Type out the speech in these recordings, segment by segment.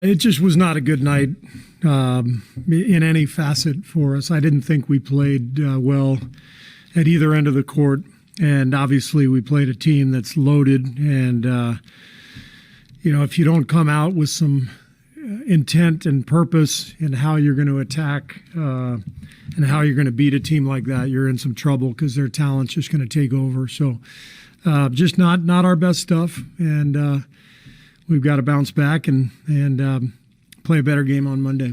It just was not a good night in any facet for us. I didn't think we played well at either end of the court. And obviously we played a team that's loaded. And, if you don't come out with some intent and purpose in how you're going to attack and how you're going to beat a team like that, you're in some trouble because their talent's just going to take over. So just not our best stuff. And we've got to bounce back and play a better game on Monday.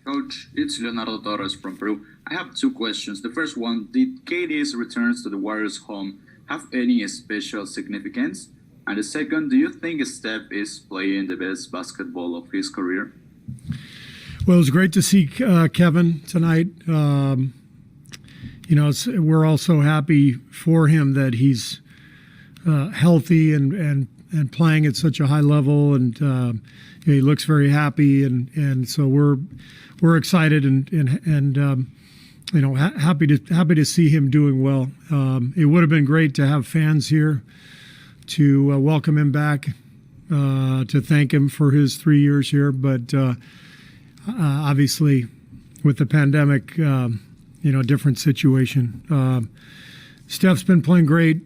Coach, it's Leonardo Torres from Peru. I have two questions. The first one, did KD's returns to the Warriors' home have any special significance? And the second, do you think Steph is playing the best basketball of his career? Well, it was great to see Kevin tonight. We're also happy for him that he's healthy and playing at such a high level, and he looks very happy, and so we're excited and happy to see him doing well. It would have been great to have fans here to welcome him back, to thank him for his 3 years here, but obviously with the pandemic, different situation. Steph's been playing great.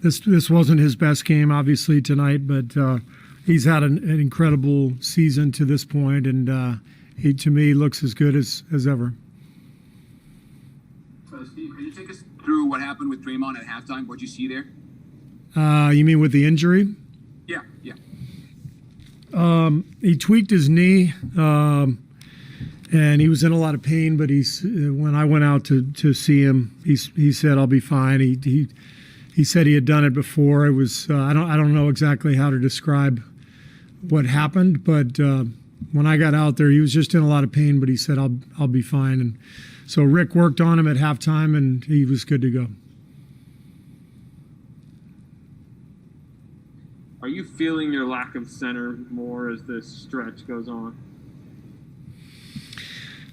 This wasn't his best game, obviously, tonight, but he's had an incredible season to this point, and he, to me, looks as good as ever. Steve, can you take us through what happened with Draymond at halftime? What'd you see there? You mean with the injury? Yeah. He tweaked his knee. And he was in a lot of pain, but when I went out to see him, he said, "I'll be fine." He said he had done it before. It was I don't know exactly how to describe what happened, but when I got out there, he was just in a lot of pain. But he said, "I'll be fine." And so Rick worked on him at halftime, and he was good to go. Are you feeling your lack of center more as this stretch goes on?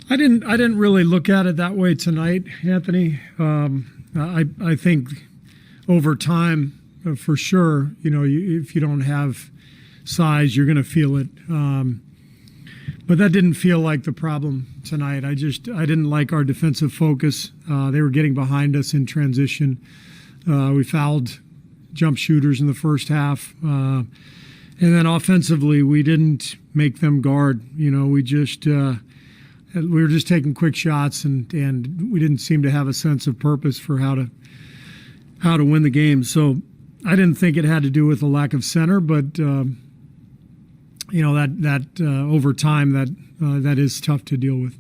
I didn't really look at it that way tonight, Anthony. I think over time, for sure, if you don't have size, you're going to feel it. But that didn't feel like the problem tonight. I didn't like our defensive focus. They were getting behind us in transition. We fouled jump shooters in the first half. And then offensively, we didn't make them guard. We were just taking quick shots, and we didn't seem to have a sense of purpose for how to win the game. So I didn't think it had to do with a lack of center, but that over time that is tough to deal with.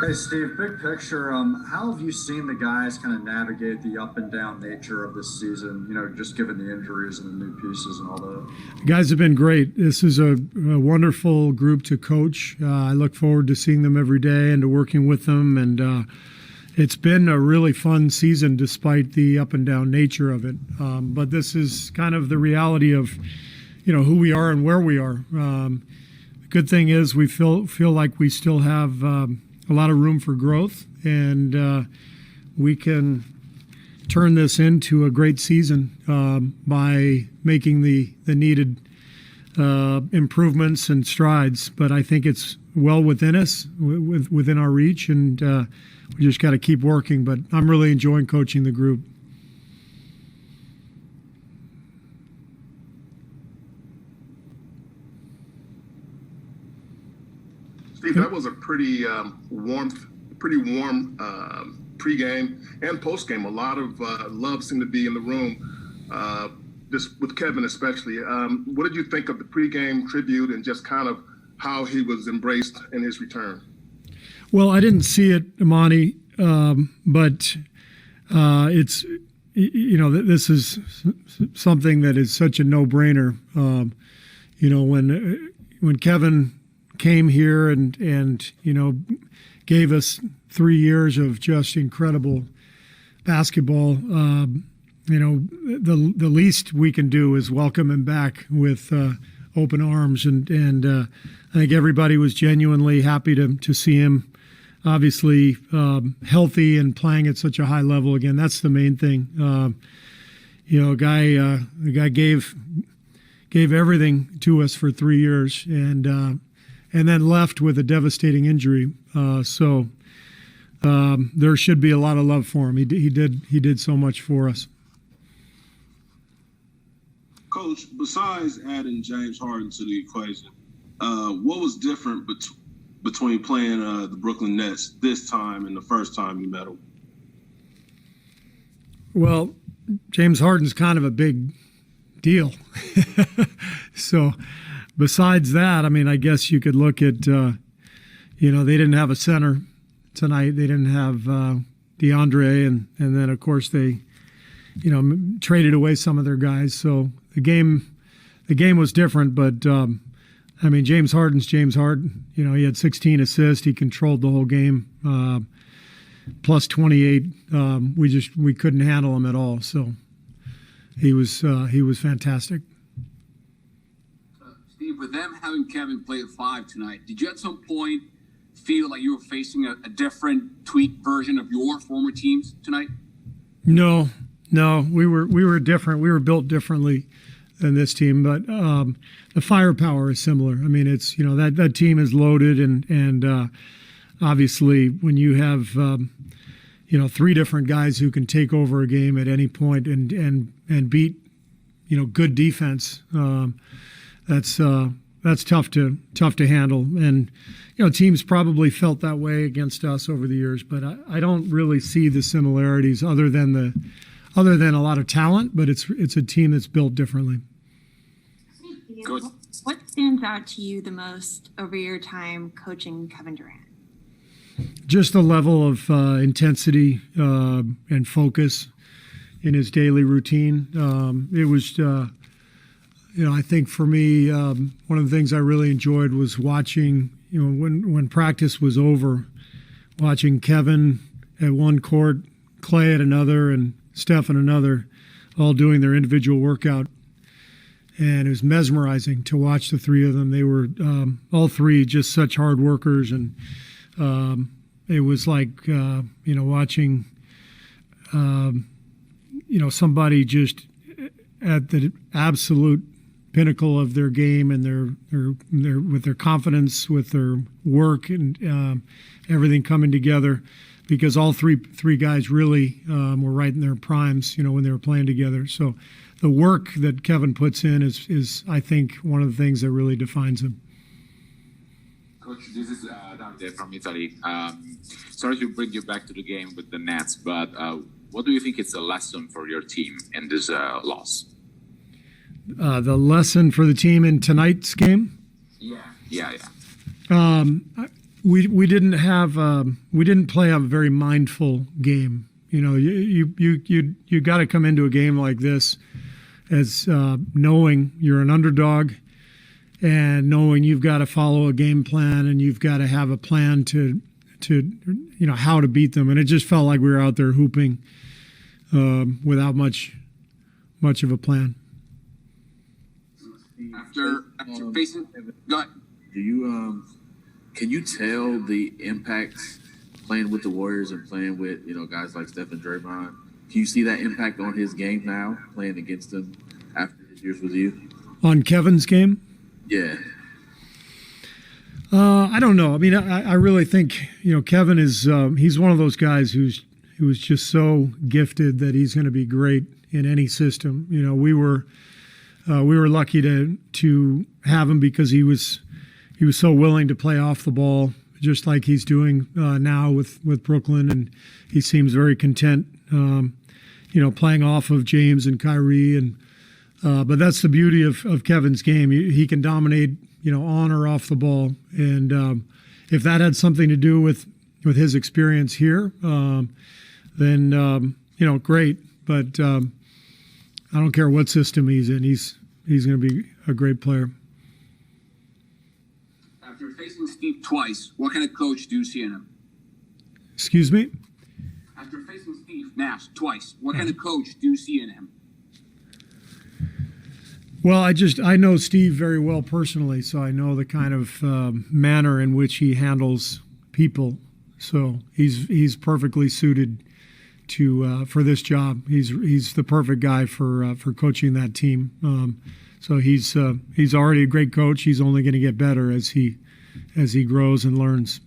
Hey, Steve, big picture, how have you seen the guys kind of navigate the up and down nature of this season, just given the injuries and the new pieces and all that? The guys have been great. This is a wonderful group to coach. I look forward to seeing them every day and to working with them. And it's been a really fun season despite the up and down nature of it. But this is kind of the reality of, who we are and where we are. The good thing is we feel like we still have a lot of room for growth, and we can turn this into a great season by making the needed improvements and strides. But I think it's well within us, within our reach, and we just got to keep working. But I'm really enjoying coaching the group. Steve, that was a pretty warm pregame and postgame. A lot of love seemed to be in the room, just with Kevin especially. What did you think of the pregame tribute and just kind of how he was embraced in his return? Well, I didn't see it, Imani, but it's this is something that is such a no-brainer. When Kevin came here and gave us 3 years of just incredible basketball. The least we can do is welcome him back with open arms, and I think everybody was genuinely happy to see him. Obviously healthy and playing at such a high level again. That's the main thing. the guy gave everything to us for 3 years, and then left with a devastating injury. So there should be a lot of love for him. He did so much for us. Coach, besides adding James Harden to the equation, what was different between playing the Brooklyn Nets this time and the first time you met them? Well, James Harden's kind of a big deal. So besides that, I mean, I guess you could look at, they didn't have a center tonight. They didn't have DeAndre, and then, of course, they, traded away some of their guys. So the game was different, but James Harden's James Harden. He had 16 assists. He controlled the whole game, plus 28. We couldn't handle him at all. So he was fantastic. Steve, with them having Kevin play the 5 tonight, did you at some point feel like you were facing a different, tweaked version of your former teams tonight? No, we were different. We were built differently than this team, but the firepower is similar. I mean, it's that team is loaded, and obviously when you have 3 different guys who can take over a game at any point and beat good defense, that's tough to handle. And teams probably felt that way against us over the years, but I don't really see the similarities other than a lot of talent. But it's a team that's built differently. Good. What stands out to you the most over your time coaching Kevin Durant? Just the level of intensity and focus in his daily routine. It was, I think for me, one of the things I really enjoyed was watching, when practice was over, watching Kevin at one court, Clay at another, and Steph at another, all doing their individual workout. And it was mesmerizing to watch the 3 of them. They were all 3 just such hard workers, and it was like watching somebody just at the absolute pinnacle of their game, and their with their confidence, with their work, and everything coming together, because all three guys really were right in their primes, when they were playing together. So the work that Kevin puts in is I think one of the things that really defines him. Coach, this is Dante from Italy. Sorry to bring you back to the game with the Nets, but what do you think is a lesson for your team in this loss? The lesson for the team in tonight's game? Yeah. We didn't play a very mindful game. You got to come into a game like this as knowing you're an underdog, and knowing you've got to follow a game plan, and you've got to have a plan to how to beat them. And it just felt like we were out there hooping without much of a plan. After facing, go ahead. Can you tell the impact playing with the Warriors and playing with guys like Steph and Draymond? Can you see that impact on his game now, playing against them after his years with you? On Kevin's game? Yeah. I don't know. I mean, I really think Kevin is he's one of those guys who's just so gifted that he's going to be great in any system. We were lucky to have him because he was so willing to play off the ball, just like he's doing now with Brooklyn, and he seems very content, playing off of James and Kyrie, and but that's the beauty of Kevin's game. He can dominate, on or off the ball, and if that had something to do with his experience here, then great. But I don't care what system he's in. He's going to be a great player. After facing Steve twice, what kind of coach do you see in him? Excuse me? After facing Steve Nash twice, what kind of coach do you see in him? Well, I know Steve very well personally, so I know the kind of manner in which he handles people. So he's perfectly suited for this job. He's the perfect guy for coaching that team. So he's already a great coach. He's only going to get better as he grows and learns.